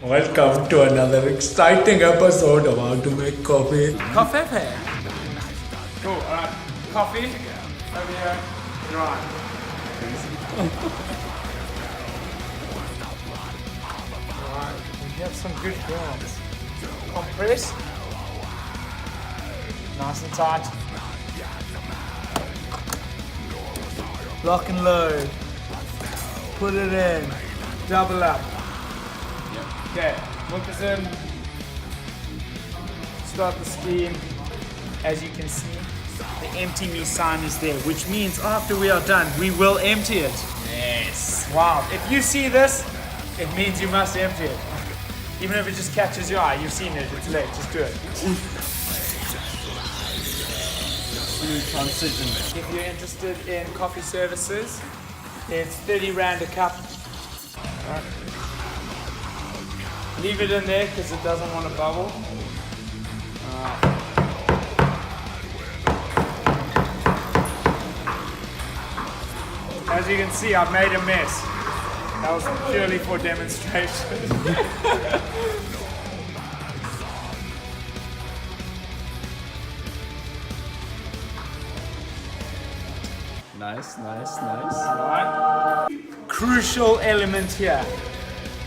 Welcome to another exciting episode of How to Make Coffee. Covfefe. Cool, alright. Coffee. Over here. Right. Alright, we have some good grounds. Compress. Nice and tight. Lock and load. Put it in. Double up. Okay, hook this in. Start the steam. As you can see, the empty me sign is there, which means after we are done, we will empty it. Yes. Wow. If you see this, it means you must empty it. Even if it just catches your eye, you've seen it, it's late, just do it. Transition. If you're interested in coffee services, it's 30 Rand a cup. Alright. Leave it in there because it doesn't want to bubble. As you can see, I've made a mess. That was purely for demonstration. Nice, nice, nice. Alright. Crucial element here.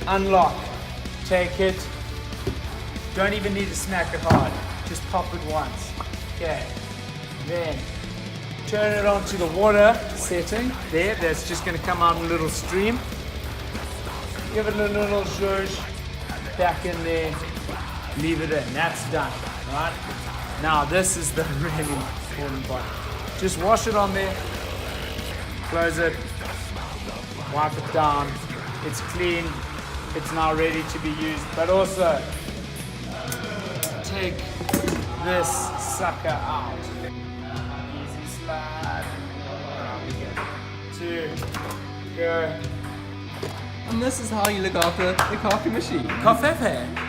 Unlock. Take it. Don't even need to smack it hard. Just pop it once. Okay. Then turn it onto the water setting. There, that's just going to come out in a little stream. Give it a little zhuzh. Back in there. Leave it in. That's done. Right? Now this is the really important part. Just wash it on there. Close it. Wipe it down. It's clean. It's now ready to be used. But also, take this sucker out. Easy slide. Around we go. 2, go. And this is how you look after the coffee machine. Covfefe.